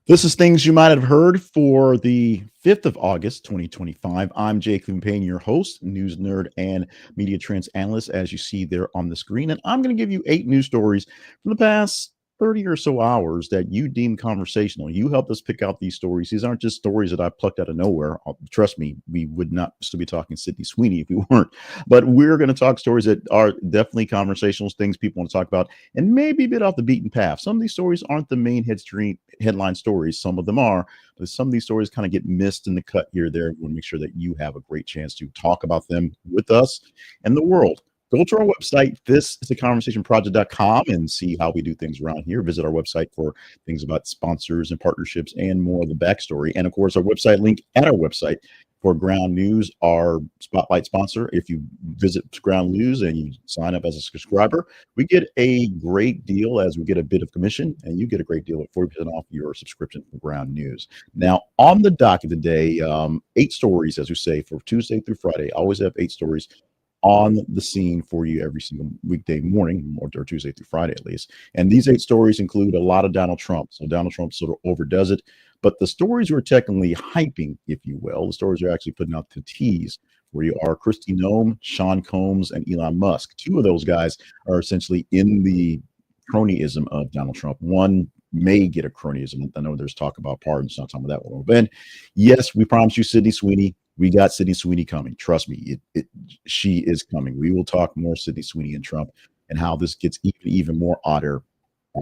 This is things you might have heard for the 5th of August, 2025. I'm Jake Payne, your host, news nerd, and media trends analyst, as you see there on the screen. And I'm going to give you 8 news stories from the past 30 or so hours that you deem conversational. You helped us pick out these stories. These aren't just stories that I plucked out of nowhere. Trust me, we would not still be talking Sydney Sweeney if we weren't. But we're going to talk stories that are definitely conversational, things people want to talk about, and maybe a bit off the beaten path. Some of these stories aren't the main headline stories. Some of them are, but some of these stories kind of get missed in the cut here or there. We want to make sure that you have a great chance to talk about them with us and the world. Go to our website, thisisaconversationproject.com, and see how we do things around here. Visit our website for things about sponsors and partnerships and more of the backstory. And of course, our website link at our website for Ground News, our spotlight sponsor. If you visit Ground News and you sign up as a subscriber, we get a great deal as we get a bit of commission, and you get a great deal at 40% off your subscription for Ground News. Now, on the docket today, 8 stories, as we say, for Tuesday through Friday. I always have 8 stories on the scene for you every single weekday morning, or Tuesday through Friday at least. And these 8 stories include a lot of Donald Trump. So Donald Trump sort of overdoes it. But the stories we're technically hyping, if you will, the stories we're actually putting out to tease where you are Kristi Noem, Sean Combs, and Elon Musk. 2 of those guys are essentially in the cronyism of Donald Trump. One may get a cronyism. I know there's talk about pardons. Not talking about that one. But yes, we promised you Sydney Sweeney. We got Sydney Sweeney coming. Trust me, she is coming. We will talk more Sydney Sweeney and Trump and how this gets even more odder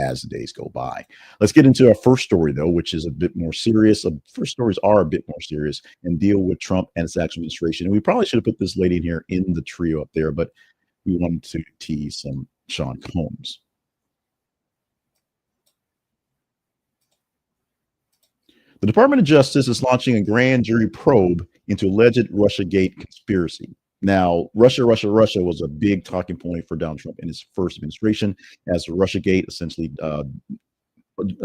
as the days go by. Let's get into our first story, though, which is a bit more serious. First stories are a bit more serious and deal with Trump and his actual administration. And we probably should have put this lady in here in the trio up there, but we wanted to tease some Sean Combs. The Department of Justice is launching a grand jury probe into alleged Russiagate conspiracy. Now, Russia was a big talking point for Donald Trump in his first administration, as Russiagate essentially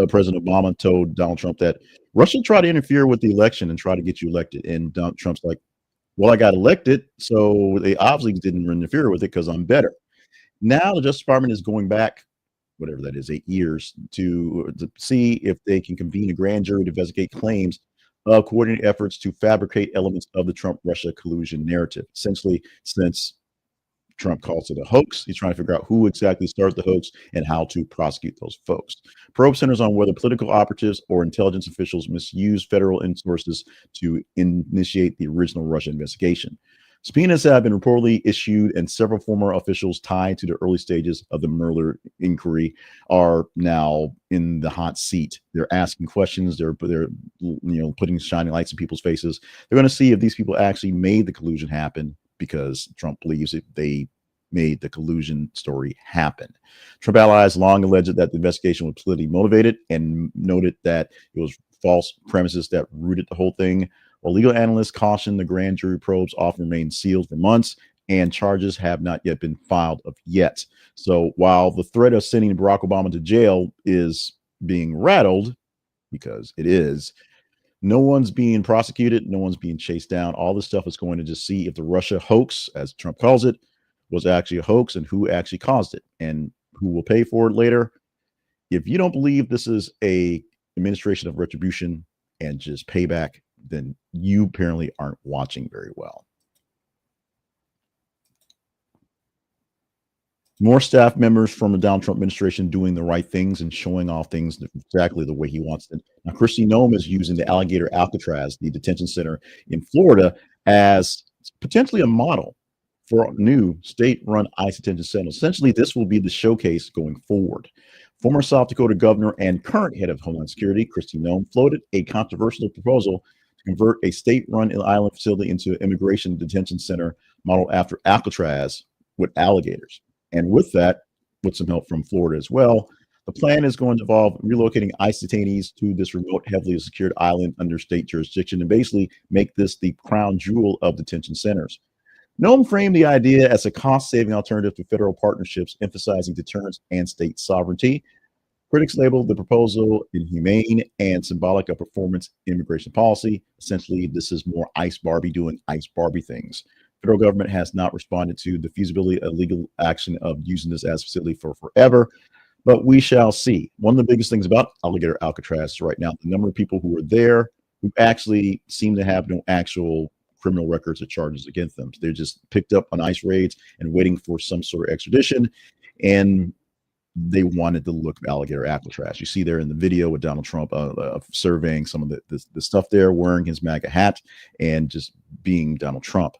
President Obama told Donald Trump that Russia tried to interfere with the election and try to get you elected. And Donald Trump's like, well, I got elected, so they obviously didn't interfere with it because I'm better. Now the Justice Department is going back, whatever that is, 8 years, to see if they can convene a grand jury to investigate claims of coordinated efforts to fabricate elements of the Trump-Russia collusion narrative. Essentially, since Trump calls it a hoax, he's trying to figure out who exactly started the hoax and how to prosecute those folks. Probe centers on whether political operatives or intelligence officials misused federal sources to initiate the original Russia investigation. Subpoenas have been reportedly issued, and several former officials tied to the early stages of the Mueller inquiry are now in the hot seat. They're asking questions. They're putting shining lights in people's faces. They're going to see if these people actually made the collusion happen, because Trump believes that they made the collusion story happen. Trump allies long alleged that the investigation was politically motivated and noted that it was false premises that rooted the whole thing. While legal analysts caution the grand jury probes often remain sealed for months and charges have not yet been filed of yet. So while the threat of sending Barack Obama to jail is being rattled, because it is, no one's being prosecuted, no one's being chased down. All this stuff is going to just see if the Russia hoax, as Trump calls it, was actually a hoax and who actually caused it and who will pay for it later. If you don't believe this is a administration of retribution and just payback, then you apparently aren't watching very well. More staff members from the Donald Trump administration doing the right things and showing off things exactly the way he wants them. Now, Kristi Noem is using the Alligator Alcatraz, the detention center in Florida, as potentially a model for new state-run ICE detention centers. Essentially, this will be the showcase going forward. Former South Dakota governor and current head of Homeland Security, Kristi Noem, floated a controversial proposal to convert a state-run island facility into an immigration detention center modeled after Alcatraz with alligators. And with that, with some help from Florida as well, the plan is going to involve relocating ICE detainees to this remote, heavily secured island under state jurisdiction and basically make this the crown jewel of detention centers. Noem framed the idea as a cost-saving alternative to federal partnerships, emphasizing deterrence and state sovereignty. Critics labeled the proposal inhumane and symbolic of performance immigration policy. Essentially, this is more ICE Barbie doing ICE Barbie things. Federal government has not responded to the feasibility of legal action of using this as a facility for forever. but we shall see. One of the biggest things about Alligator Alcatraz right now, the number of people who are there who actually seem to have no actual criminal records or charges against them. They're just picked up on ICE raids and waiting for some sort of extradition. And they wanted to look Alligator Alcatraz. You see there in the video with Donald Trump surveying some of the stuff there, wearing his MAGA hat and just being Donald Trump.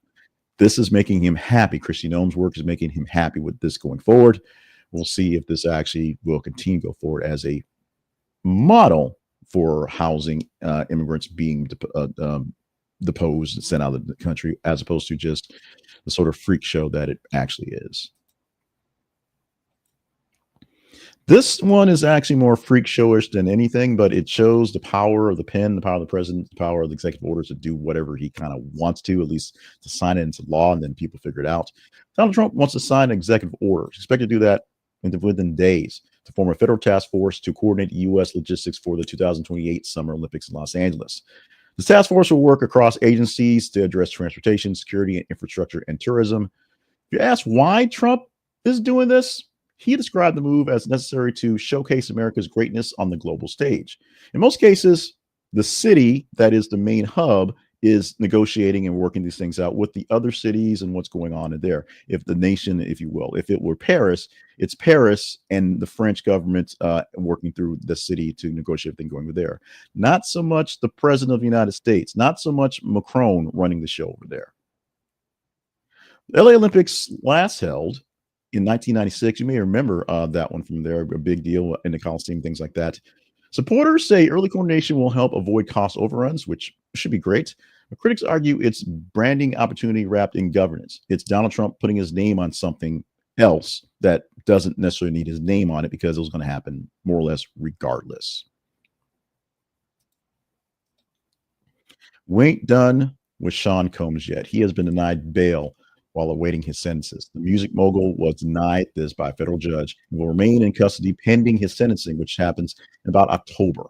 This is making him happy. Kristi Noem's work is making him happy with this going forward. We'll see if this actually will continue to go forward as a model for housing immigrants being deposed and sent out of the country, as opposed to just the sort of freak show that it actually is. This one is actually more freak showish than anything, but it shows the power of the pen, the power of the president, the power of the executive orders to do whatever he kind of wants to, at least to sign it into law, and then people figure it out. Donald Trump wants to sign an executive order. He's expected to do that within days to form a federal task force to coordinate U.S. logistics for the 2028 Summer Olympics in Los Angeles. The task force will work across agencies to address transportation, security, infrastructure, and tourism. If you ask why Trump is doing this, he described the move as necessary to showcase America's greatness on the global stage. In most cases, the city that is the main hub is negotiating and working these things out with the other cities and what's going on in there. If the nation, if you will, if it were Paris, it's Paris and the French government working through the city to negotiate everything going over there. Not so much the president of the United States, not so much Macron running the show over there. The LA Olympics last held in 1996. You may remember that one from there, a big deal in the Coliseum, things like that. Supporters say early coordination will help avoid cost overruns, which should be great. But critics argue it's branding opportunity wrapped in governance. It's Donald Trump putting his name on something else that doesn't necessarily need his name on it, because it was going to happen more or less regardless. We ain't done with Sean Combs yet. He has been denied bail while awaiting his sentences. The music mogul was denied this by a federal judge and will remain in custody pending his sentencing, which happens in about October.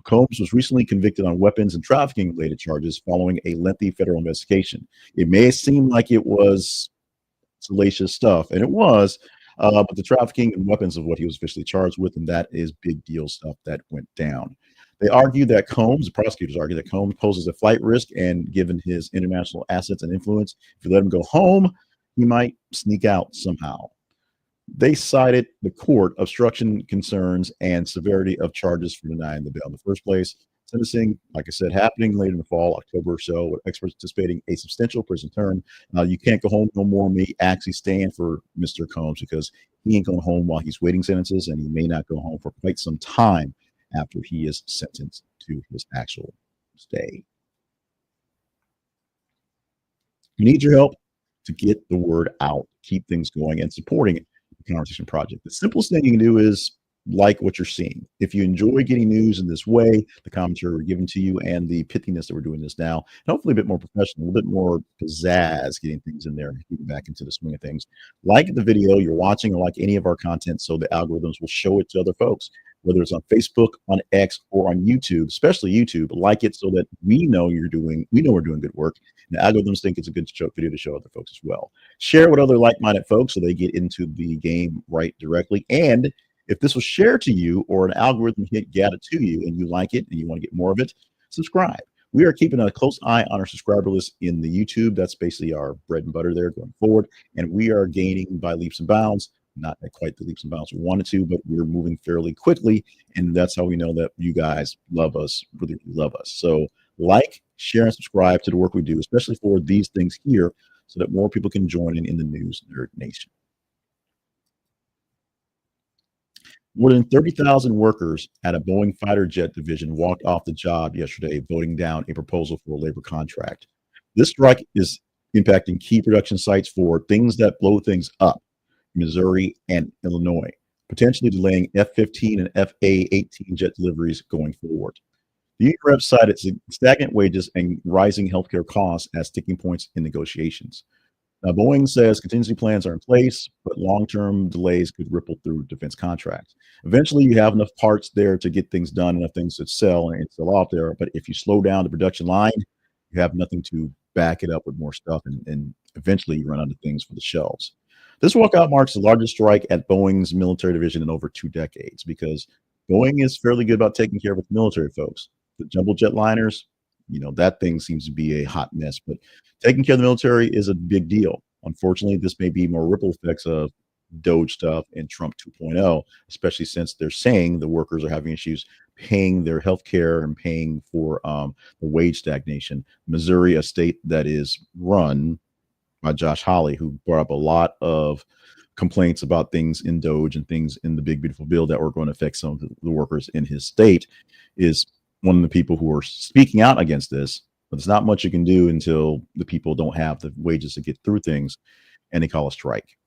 Combs was recently convicted on weapons and trafficking related charges following a lengthy federal investigation. It may seem like it was salacious stuff, and it was, but the trafficking and weapons of what he was officially charged with, and that is big deal stuff that went down. They argue that Combs, the prosecutors argue that Combs poses a flight risk, and given his international assets and influence, if you let him go home, he might sneak out somehow. They cited the court obstruction concerns and severity of charges for denying the bail in the first place. Sentencing, like I said, happening later in the fall, October or so, with experts anticipating a substantial prison term. You can't go home no more may actually stand for Mr. Combs, because he ain't going home while he's waiting sentences, and he may not go home for quite some time after he is sentenced to his actual stay. We need your help to get the word out, keep things going, and supporting the Conversation Project. The simplest thing you can do is like what you're seeing. If you enjoy getting news in this way, the commentary we're giving to you, and the pithiness that we're doing this now, and hopefully a bit more professional, a bit more pizzazz, getting things in there and getting back into the swing of things. Like the video you're watching, or like any of our content, so the algorithms will show it to other folks, whether it's on Facebook, on X, or on YouTube, especially YouTube. Like it so that we know we're doing good work, and the algorithms think it's a good video to show other folks as well. Share with other like-minded folks so they get into the game right directly. And if this was shared to you, or an algorithm got it to you and you like it and you want to get more of it, subscribe. We are keeping a close eye on our subscriber list in the YouTube. That's basically our bread and butter there going forward. And we are gaining by leaps and bounds. Not at quite the leaps and bounds we wanted to, but we're moving fairly quickly. And that's how we know that you guys love us, really love us. So like, share, and subscribe to the work we do, especially for these things here, so that more people can join in the News Nerd Nation. More than 30,000 workers at a Boeing fighter jet division walked off the job yesterday, voting down a proposal for a labor contract. This strike is impacting key production sites for things that blow things up, Missouri and Illinois, potentially delaying F-15 and F-A-18 jet deliveries going forward. The union reps cited stagnant wages and rising healthcare costs as sticking points in negotiations. Now, Boeing says contingency plans are in place, but long-term delays could ripple through defense contracts. Eventually, you have enough parts there to get things done, enough things to sell and sell out there. But if you slow down the production line, you have nothing to back it up with more stuff, and eventually you run out of things for the shelves. This walkout marks the largest strike at Boeing's military division in over 2 decades because Boeing is fairly good about taking care of its military folks. The jumbo jet liners, that thing seems to be a hot mess, but taking care of the military is a big deal. Unfortunately, this may be more ripple effects of Doge stuff and Trump 2.0, especially since they're saying the workers are having issues paying their health care and paying for the wage stagnation. Missouri, a state that is run by Josh Hawley, who brought up a lot of complaints about things in Doge and things in the big beautiful bill that were going to affect some of the workers in his state, is one of the people who are speaking out against this. But there's not much you can do until the people don't have the wages to get through things, and they call a strike.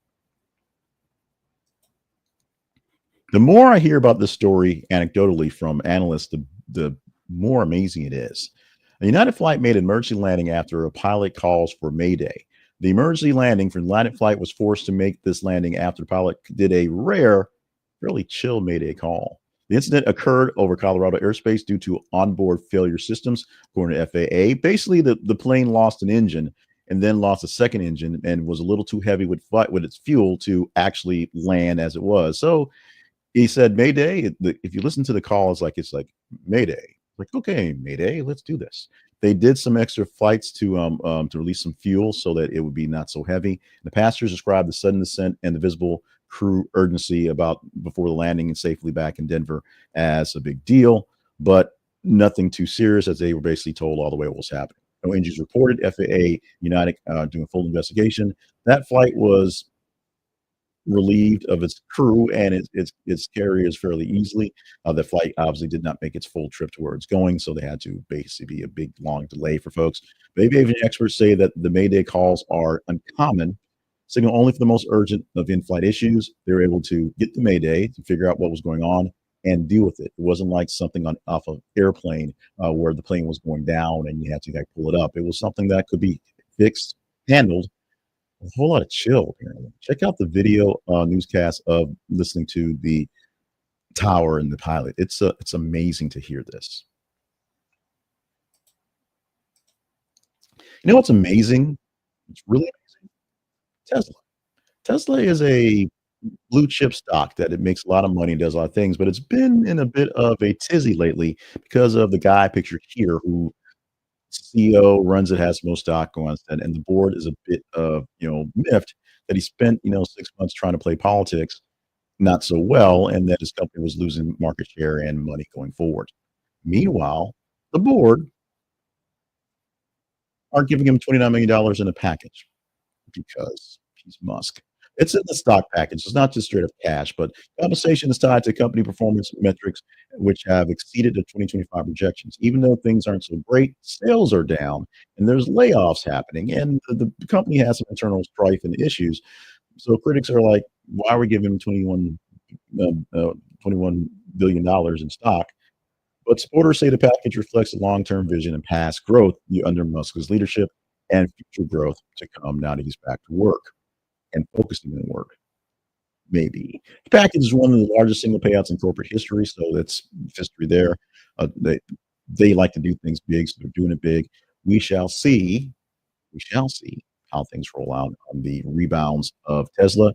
The more I hear about this story anecdotally from analysts, the more amazing it is. A United flight made an emergency landing after a pilot calls for Mayday. The emergency landing for the United flight was forced to make this landing after the pilot did a rare, fairly chill Mayday call. The incident occurred over Colorado airspace due to onboard failure systems, according to FAA. Basically, the plane lost an engine and then lost a second engine and was a little too heavy with its fuel to actually land as it was. So he said, "Mayday." If you listen to the call, it's like Mayday. Like, okay, Mayday, let's do this. They did some extra flights to release some fuel so that it would be not so heavy. The passengers described the sudden descent and the visible crew urgency about before the landing and safely back in Denver as a big deal, but nothing too serious, as they were basically told all the way what was happening. No injuries reported. FAA United doing a full investigation. That flight was relieved of its crew and its carriers fairly easily. The flight obviously did not make its full trip to where it's going, so they had to basically be a big long delay for folks. But aviation experts say that the Mayday calls are uncommon, signal only for the most urgent of in-flight issues. They were able to get the Mayday to figure out what was going on and deal with it. It wasn't like something off of airplane where the plane was going down and you had to like pull it up. It was something that could be fixed, handled, a whole lot of chill, apparently. Check out the video newscast of listening to the tower and the pilot. It's amazing to hear this. You know what's amazing? It's really amazing. Tesla. Tesla is a blue chip stock that it makes a lot of money and does a lot of things, but it's been in a bit of a tizzy lately because of the guy pictured here who CEO runs it, has most stock on it, and the board is a bit of, miffed that he spent, 6 months trying to play politics not so well, and that his company was losing market share and money going forward. Meanwhile, the board are giving him $29 million in a package because he's Musk. It's in the stock package. It's not just straight up cash, but compensation is tied to company performance metrics, which have exceeded the 2025 projections. Even though things aren't so great, sales are down and there's layoffs happening, and the company has some internal strife and issues. So critics are like, why are we giving him 21 billion dollars in stock? But supporters say the package reflects the long-term vision and past growth under Musk's leadership and future growth to come now that he's back to work and focusing on work. Maybe the package is one of the largest single payouts in corporate history, so that's history there. They like to do things big, so they're doing it big. We shall see. We shall see how things roll out on the rebounds of Tesla.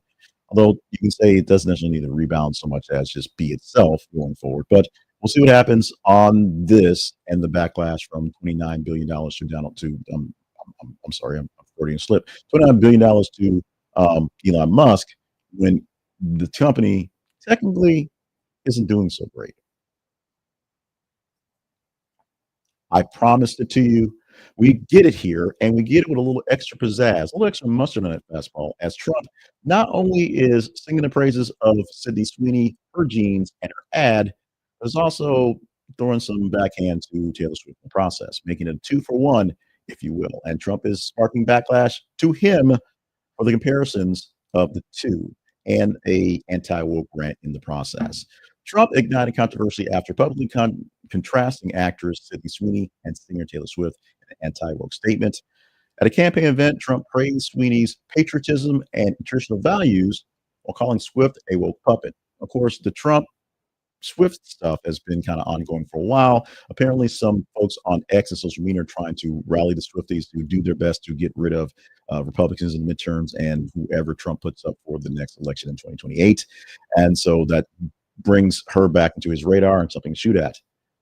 Although you can say it doesn't necessarily need to rebound so much as just be itself going forward. But we'll see what happens on this and the backlash from $29 billion to down to I'm sorry, I'm Freudian slip. $29 billion to Elon Musk when the company technically isn't doing so great. I promised it to you. We get it here, and we get it with a little extra pizzazz, a little extra mustard on that fastball, as Trump not only is singing the praises of Sydney Sweeney, her jeans, and her ad, but is also throwing some backhand to Taylor Swift in the process, making it a 2-for-1, if you will. And Trump is sparking backlash to him for the comparisons of the two and a anti-woke rant in the process. Trump ignited controversy after publicly contrasting actress Sydney Sweeney and singer Taylor Swift in an anti-woke statement. At a campaign event, Trump praised Sweeney's patriotism and traditional values while calling Swift a woke puppet. Of course, the Trump Swift stuff has been kind of ongoing for a while. Apparently, some folks on X and social media are trying to rally the Swifties to do their best to get rid of Republicans in the midterms and whoever Trump puts up for the next election in 2028. And so that brings her back into his radar and something to shoot at.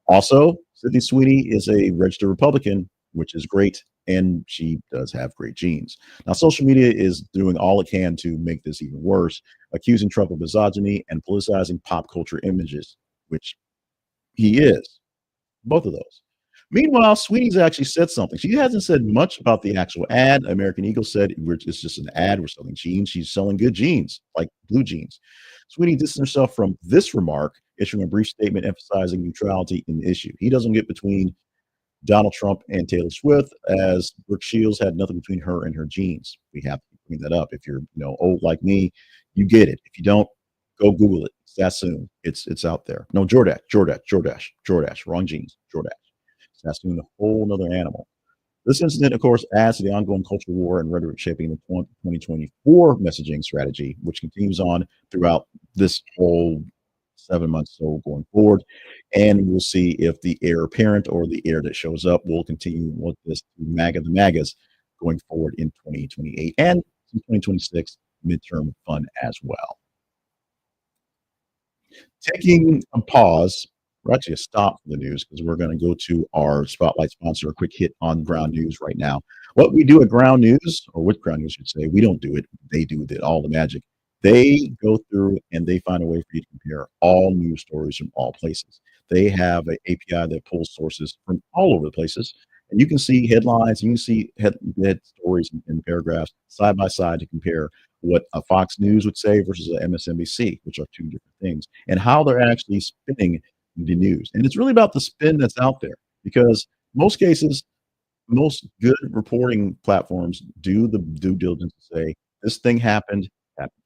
Also, Sydney Sweeney is a registered Republican, which is great. And she does have great genes. Now, social media is doing all it can to make this even worse, accusing Trump of misogyny and politicizing pop culture images, which he is, both of those. Meanwhile, Sweeney's actually said something. She hasn't said much about the actual ad. American Eagle said it's just an ad. We're selling jeans. She's selling good jeans, like blue jeans. Sweeney distanced herself from this remark, issuing a brief statement emphasizing neutrality in the issue. He doesn't get between Donald Trump and Taylor Swift, as Brooke Shields had nothing between her and her genes. We have to clean that up. If you're old like me, you get it. If you don't, go Google it. Sassoon. It's out there. No, Jordache. Wrong genes. Jordache. Sassoon, a whole nother animal. This incident, of course, adds to the ongoing cultural war and rhetoric shaping the 2024 messaging strategy, which continues on throughout this whole 7 months or so going forward. And we'll see if the heir apparent or the heir that shows up will continue with this MAGA the MAGAs going forward in 2028 and 2026 midterm fun as well. Taking a pause, or actually a stop for the news, because we're going to go to our spotlight sponsor, a quick hit on ground news right now. What we do at ground news, or with ground news, I should say, we don't do it. They do all the magic. They go through and they find a way for you to compare all news stories from all places. They have an API that pulls sources from all over the places, and you can see headlines, you can see head stories and paragraphs side by side to compare what a Fox News would say versus a MSNBC, which are two different things, and how they're actually spinning the news. And it's really about the spin that's out there, because most cases, most good reporting platforms do the due diligence to say this thing happened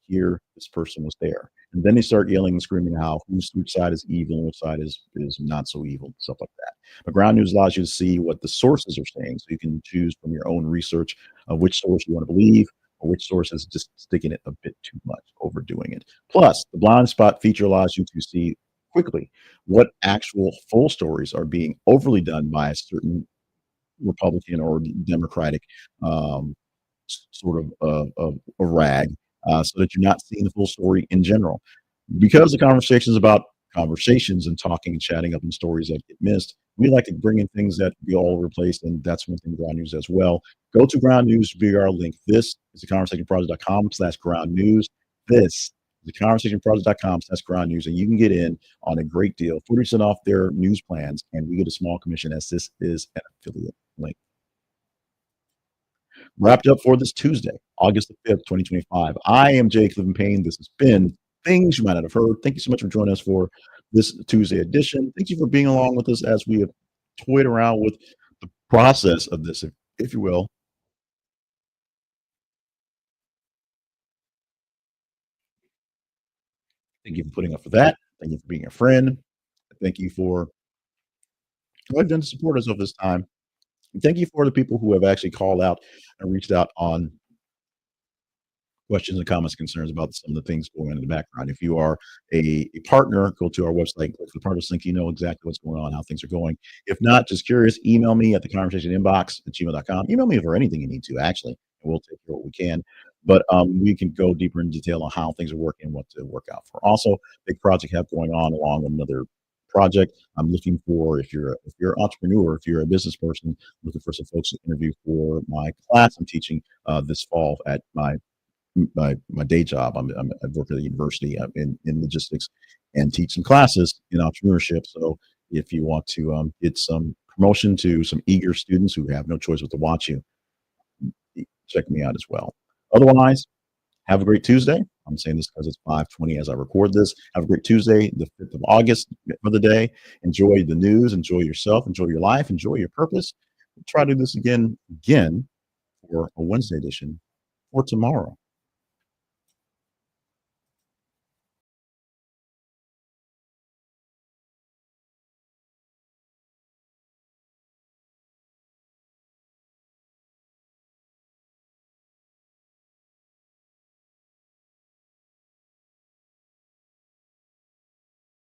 here, this person was there, and then they start yelling and screaming how which side is evil and which side is not so evil, stuff like that. But ground news allows you to see what the sources are saying, so you can choose from your own research of which source you want to believe or which source is just sticking it a bit too much, overdoing it. Plus, the blind spot feature allows you to see quickly what actual full stories are being overly done by a certain Republican or Democratic sort of a rag, so that you're not seeing the full story in general. Because the conversation is about conversations and talking and chatting up in stories that get missed, we like to bring in things that be all over the place, and that's one thing Ground News as well. Go to Ground News via our link. This is theconversationproject.com/ground news. This is theconversationproject.com/ground news, and you can get in on a great deal, 40% off their news plans, and we get a small commission as this is an affiliate link. Wrapped up for this Tuesday, August the 5th, 2025. I am Jay Cleveland Payne. This has been Things You Might Not Have Heard. Thank you so much for joining us for this Tuesday edition. Thank you for being along with us as we have toyed around with the process of this, if you will. Thank you for putting up for that. Thank you for being a friend. Thank you for what you've done to support us over this time. And thank you for the people who have actually called out and reached out on questions and comments, concerns about some of the things going on in the background. If you are a partner, go to our website, click the partners link, you know exactly what's going on, how things are going. If not, just curious, email me at the conversation inbox at gmail.com. Email me for anything you need to, actually, and we'll take care of what we can. But we can go deeper in detail on how things are working and what to work out for. Also, big project have going on along with another project. I'm looking for, if you're an entrepreneur, if you're a business person, looking for some folks to interview for my class I'm teaching this fall at my day job. I work at a university in logistics and teach some classes in entrepreneurship. So if you want to get some promotion to some eager students who have no choice but to watch you, check me out as well. Otherwise, have a great Tuesday. I'm saying this because it's 5:20 as I record this. Have a great Tuesday, the 5th of August for the day. Enjoy the news, enjoy yourself, enjoy your life, enjoy your purpose. We'll try to do this again for a Wednesday edition for tomorrow.